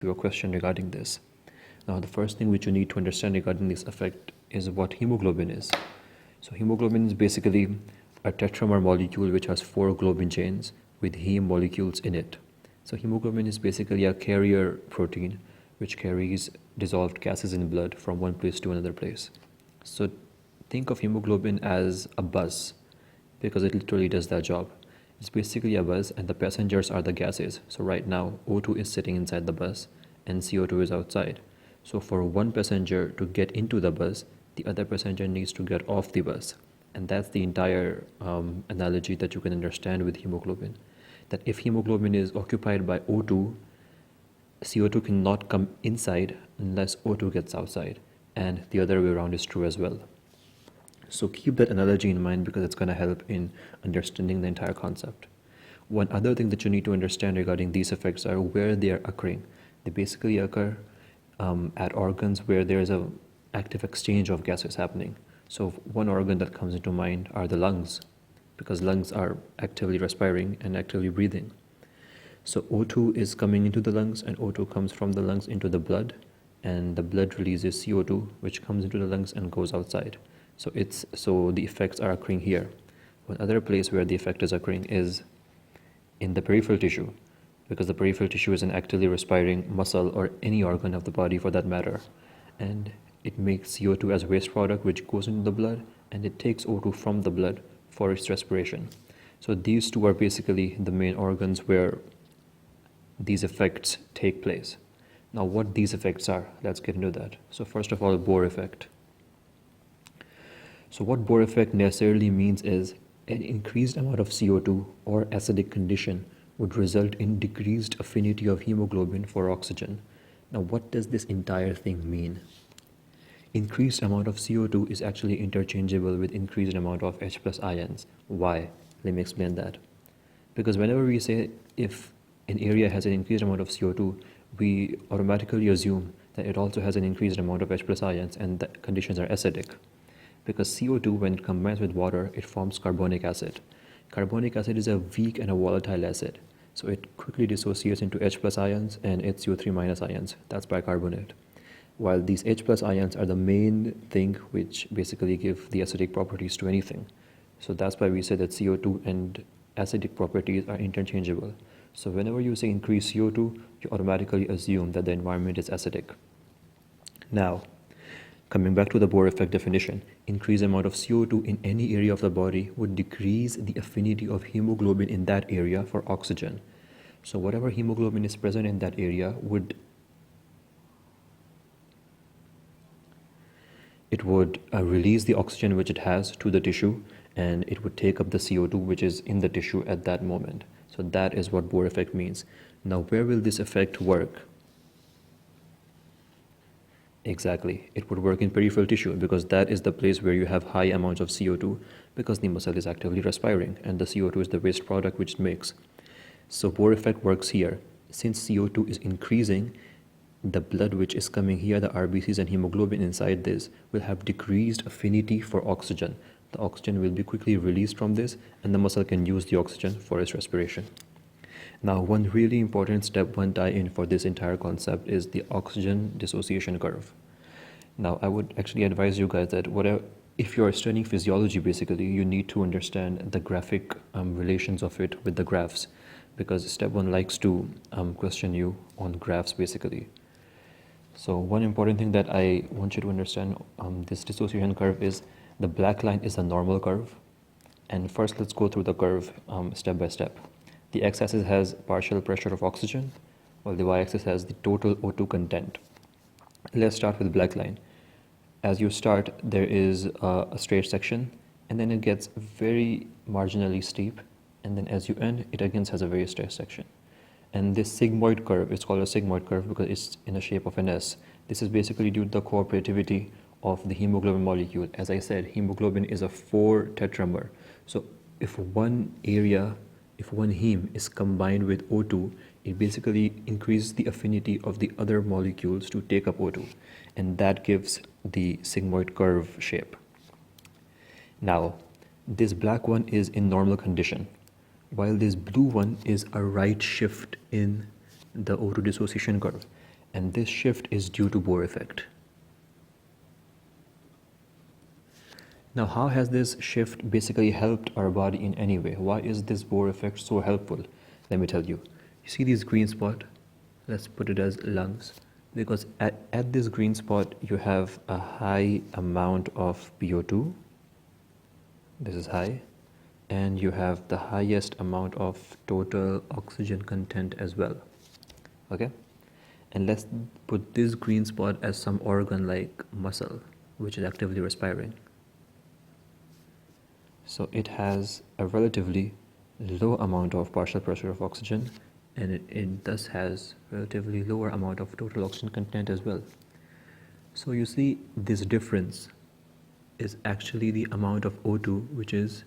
to a question regarding this. Now, the first thing which you need to understand regarding this effect is what hemoglobin is. So hemoglobin is basically a tetramer molecule which has 4 globin chains with heme molecules in it. So hemoglobin is basically a carrier protein which carries dissolved gases in blood from one place to another place. So think of hemoglobin as a bus because it literally does that job. It's basically a bus and the passengers are the gases. So right now O2 is sitting inside the bus and CO2 is outside. So for one passenger to get into the bus, the other passenger needs to get off the bus. And that's the entire analogy that you can understand with hemoglobin. That if hemoglobin is occupied by O2, CO2 cannot come inside unless O2 gets outside. And the other way around is true as well. So keep that analogy in mind because it's going to help in understanding the entire concept. One other thing that you need to understand regarding these effects are where they are occurring. They basically occur at organs where there is an active exchange of gases happening. So one organ that comes into mind are the lungs, because lungs are actively respiring and actively breathing. So O2 is coming into the lungs and O2 comes from the lungs into the blood, and the blood releases CO2 which comes into the lungs and goes outside. So the effects are occurring here. One other place where the effect is occurring is in the peripheral tissue, because the peripheral tissue is an actively respiring muscle or any organ of the body for that matter, and it makes CO2 as waste product which goes into the blood, and it takes O2 from the blood for its respiration. So these two are basically the main organs where these effects take place. Now what these effects are, let's get into that. So first of all, Bohr effect. So what Bohr effect necessarily means is an increased amount of CO2 or acidic condition would result in decreased affinity of hemoglobin for oxygen. Now what does this entire thing mean? Increased amount of CO2 is actually interchangeable with increased amount of H plus ions. Why? Let me explain that. Because whenever we say if an area has an increased amount of CO2, we automatically assume that it also has an increased amount of H plus ions and the conditions are acidic. Because CO2, when it combines with water, it forms carbonic acid. Carbonic acid is a weak and a volatile acid. So it quickly dissociates into H plus ions and HCO3 minus ions. That's bicarbonate. While these H plus ions are the main thing which basically give the acidic properties to anything. So that's why we say that CO2 and acidic properties are interchangeable. So whenever you say increase CO2, you automatically assume that the environment is acidic. Now, coming back to the Bohr effect definition, increased amount of CO2 in any area of the body would decrease the affinity of hemoglobin in that area for oxygen. So whatever hemoglobin is present in that area would release the oxygen which it has to the tissue, and it would take up the CO2 which is in the tissue at that moment. So that is what Bohr effect means. Now where will this effect work? Exactly, it would work in peripheral tissue because that is the place where you have high amounts of CO2 because the muscle is actively respiring and the CO2 is the waste product which it makes. So Bohr effect works here. Since CO2 is increasing, the blood which is coming here, the RBCs and hemoglobin inside this, will have decreased affinity for oxygen. The oxygen will be quickly released from this and the muscle can use the oxygen for its respiration. Now, one really important step 1 tie-in for this entire concept is the oxygen dissociation curve. Now, I would actually advise you guys that if you're studying physiology, basically, you need to understand the graphic relations of it with the graphs, because step 1 likes to question you on graphs, basically. So one important thing that I want you to understand this dissociation curve is the black line is a normal curve. And first, let's go through the curve step by step. The x-axis has partial pressure of oxygen, while the y-axis has the total O2 content. Let's start with the black line. As you start, there is a straight section, and then it gets very marginally steep, and then as you end, it again has a very straight section. And this sigmoid curve, it's called a sigmoid curve because it's in the shape of an S. This is basically due to the cooperativity of the hemoglobin molecule. As I said, hemoglobin is a 4 tetramer. So if one heme is combined with O2, it basically increases the affinity of the other molecules to take up O2, and that gives the sigmoid curve shape. Now, this black one is in normal condition, while this blue one is a right shift in the O2 dissociation curve. And this shift is due to Bohr effect. Now, how has this shift basically helped our body in any way? Why is this Bohr effect so helpful? Let me tell you. You see this green spot? Let's put it as lungs. Because at this green spot, you have a high amount of PO2. This is high. And you have the highest amount of total oxygen content as well. Okay? And let's put this green spot as some organ like muscle, which is actively respiring. So it has a relatively low amount of partial pressure of oxygen, and it thus has relatively lower amount of total oxygen content as well. So you see, this difference is actually the amount of O2 which is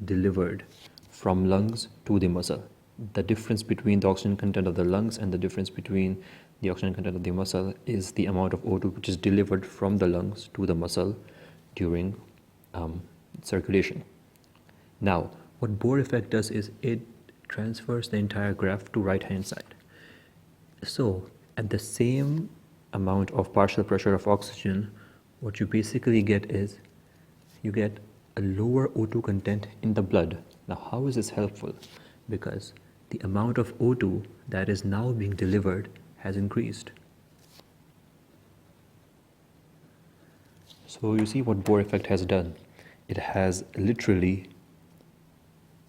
delivered from lungs to the muscle. The difference between the oxygen content of the lungs and the difference between the oxygen content of the muscle is the amount of O2 which is delivered from the lungs to the muscle during circulation. Now, what Bohr effect does is it transfers the entire graph to right hand side. So at the same amount of partial pressure of oxygen, what you basically get is you get a lower O2 content in the blood. Now, how is this helpful? Because the amount of O2 that is now being delivered has increased. So you see what Bohr effect has done. It has literally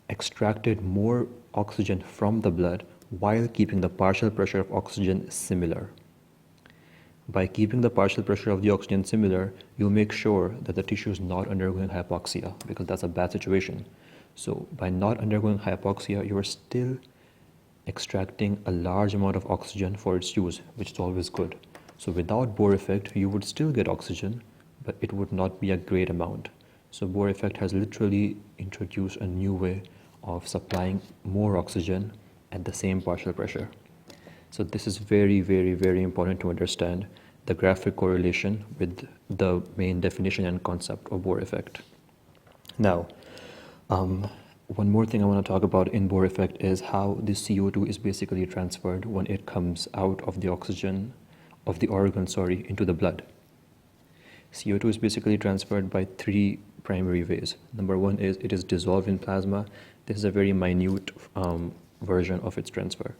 extracted more oxygen from the blood while keeping the partial pressure of oxygen similar. By keeping the partial pressure of the oxygen similar, you make sure that the tissue is not undergoing hypoxia, because that's a bad situation. So by not undergoing hypoxia, you are still extracting a large amount of oxygen for its use, which is always good. So without Bohr effect, you would still get oxygen, but it would not be a great amount. So Bohr effect has literally introduced a new way of supplying more oxygen at the same partial pressure. So this is very, very, very important to understand the graphic correlation with the main definition and concept of Bohr effect. Now, one more thing I want to talk about in Bohr effect is how the CO2 is basically transferred when it comes out of the oxygen of the organ, into the blood. CO2 is basically transferred by three primary ways. Number one is it is dissolved in plasma. This is a very minute version of its transfer.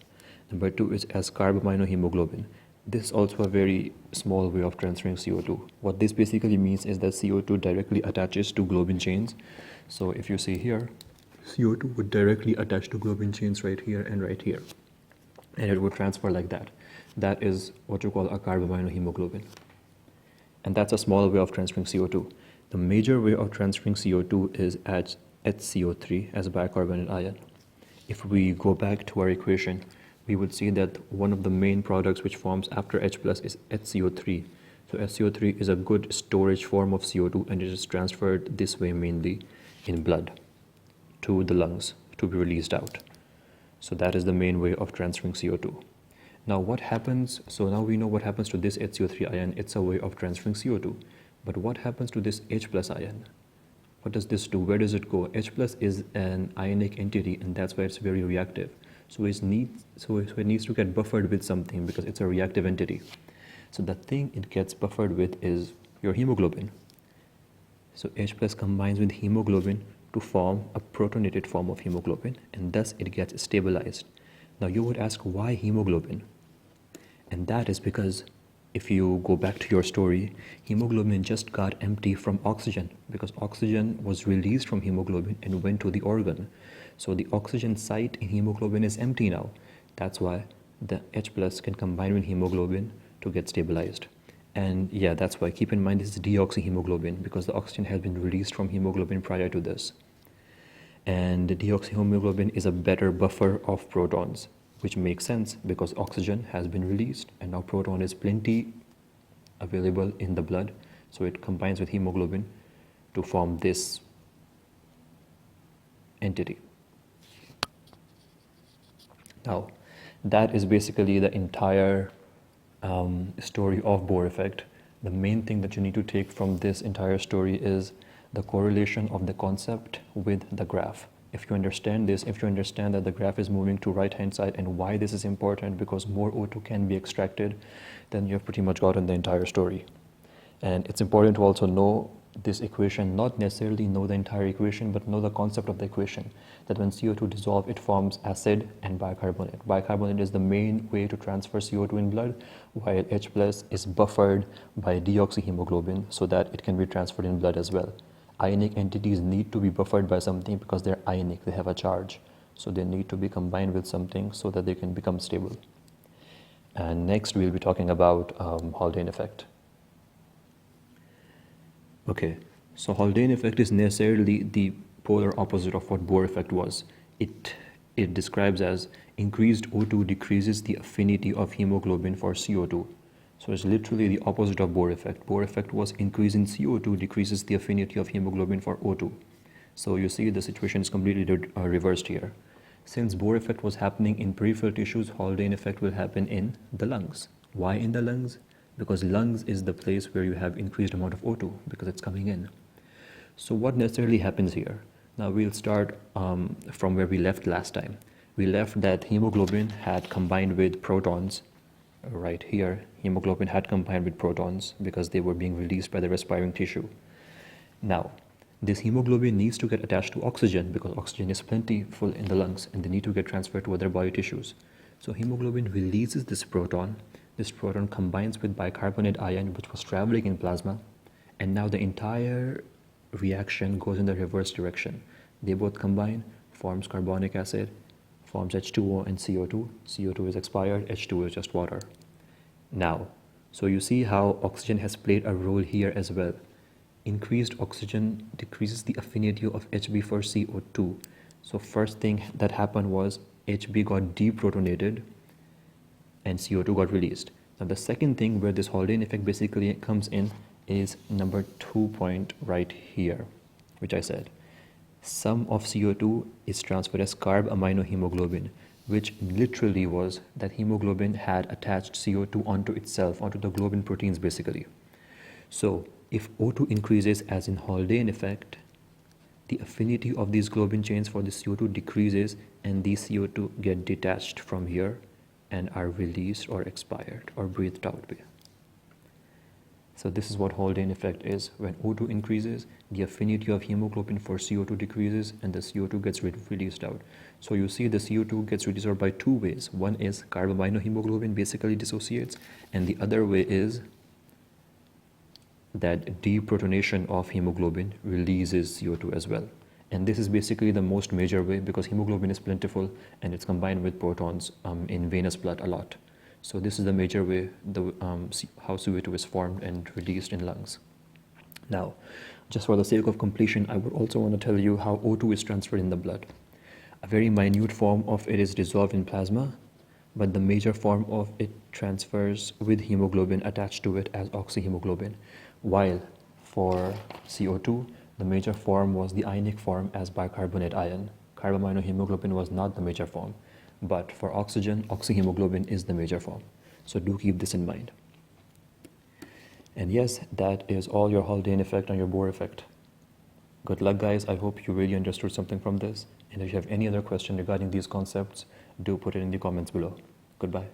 Number two is as carbaminohemoglobin. This is also a very small way of transferring CO2. What this basically means is that CO2 directly attaches to globin chains. So if you see here, CO2 would directly attach to globin chains right here and right here. And it would transfer like that. That is what you call a carbaminohemoglobin. And that's a small way of transferring CO2. The major way of transferring CO2 is as HCO3 as a bicarbonate ion. If we go back to our equation, we would see that one of the main products which forms after H plus is HCO3. So HCO3 is a good storage form of CO2, and it is transferred this way mainly in blood to the lungs to be released out. So that is the main way of transferring CO2. Now what happens, so now we know what happens to this HCO3 ion. It's a way of transferring CO2. But what happens to this H plus ion? What does this do? Where does it go? H plus is an ionic entity, and that's why it's very reactive. So it needs to get buffered with something because it's a reactive entity. So the thing it gets buffered with is your hemoglobin. So H plus combines with hemoglobin to form a protonated form of hemoglobin, and thus it gets stabilized. Now you would ask, why hemoglobin? And that is because if you go back to your story, hemoglobin just got empty from oxygen because oxygen was released from hemoglobin and went to the organ. So the oxygen site in hemoglobin is empty now. That's why the H plus can combine with hemoglobin to get stabilized. And yeah, that's why, keep in mind, this is deoxyhemoglobin because the oxygen has been released from hemoglobin prior to this. And the deoxyhemoglobin is a better buffer of protons, which makes sense because oxygen has been released and now proton is plenty available in the blood. So it combines with hemoglobin to form this entity. Now, that is basically the entire story of Bohr effect. The main thing that you need to take from this entire story is the correlation of the concept with the graph. If you understand this, if you understand that the graph is moving to right hand side and why this is important, because more O2 can be extracted, then you have pretty much gotten the entire story. And it's important to also know this equation, not necessarily know the entire equation, but know the concept of the equation, that when CO2 dissolves, it forms acid and bicarbonate. Bicarbonate is the main way to transfer CO2 in blood, while H plus is buffered by deoxyhemoglobin so that it can be transferred in blood as well. Ionic entities need to be buffered by something because they're ionic, they have a charge. So they need to be combined with something so that they can become stable. And next we'll be talking about Haldane effect. Okay, so Haldane effect is necessarily the polar opposite of what Bohr effect was. It describes as increased O2 decreases the affinity of hemoglobin for CO2. So it's literally the opposite of Bohr effect. Bohr effect was increase in CO2 decreases the affinity of hemoglobin for O2. So you see the situation is completely reversed here. Since Bohr effect was happening in peripheral tissues, Haldane effect will happen in the lungs. Why in the lungs? Because lungs is the place where you have increased amount of O2 because it's coming in. So what necessarily happens here? Now we'll start from where we left last time. We left that hemoglobin had combined with protons. Right here, hemoglobin had combined with protons because they were being released by the respiring tissue. Now, this hemoglobin needs to get attached to oxygen because oxygen is plentiful in the lungs and they need to get transferred to other body tissues. So hemoglobin releases this proton. This proton combines with bicarbonate ion, which was traveling in plasma, and now the entire reaction goes in the reverse direction. They both combine, forms carbonic acid, forms H2O and CO2. CO2 is expired, H2O is just water. Now, so you see how oxygen has played a role here as well. Increased oxygen decreases the affinity of Hb for CO2. So first thing that happened was Hb got deprotonated and CO2 got released. Now the second thing where this Haldane effect basically comes in is number 2 point right here, which I said. Sum of CO2 is transferred as carb amino hemoglobin, which literally was that hemoglobin had attached CO2 onto itself, onto the globin proteins basically. So if O2 increases as in Haldane effect, the affinity of these globin chains for the CO2 decreases and these CO2 get detached from here and are released or expired or breathed out. So this is what Haldane effect is. When O2 increases, the affinity of hemoglobin for CO2 decreases and the CO2 gets released out. So you see the CO2 gets released out by two ways. One is carbaminohemoglobin basically dissociates, and the other way is that deprotonation of hemoglobin releases CO2 as well. And this is basically the most major way because hemoglobin is plentiful and it's combined with protons in venous blood a lot. So this is the major way how CO2 is formed and released in lungs. Now, just for the sake of completion, I would also want to tell you how O2 is transferred in the blood. A very minute form of it is dissolved in plasma, but the major form of it transfers with hemoglobin attached to it as oxyhemoglobin, while for CO2, the major form was the ionic form as bicarbonate ion. Carbaminohemoglobin was not the major form, but for oxygen, oxyhemoglobin is the major form. So do keep this in mind. And yes, that is all your Haldane effect and your Bohr effect. Good luck, guys. I hope you really understood something from this. And if you have any other question regarding these concepts, do put it in the comments below. Goodbye.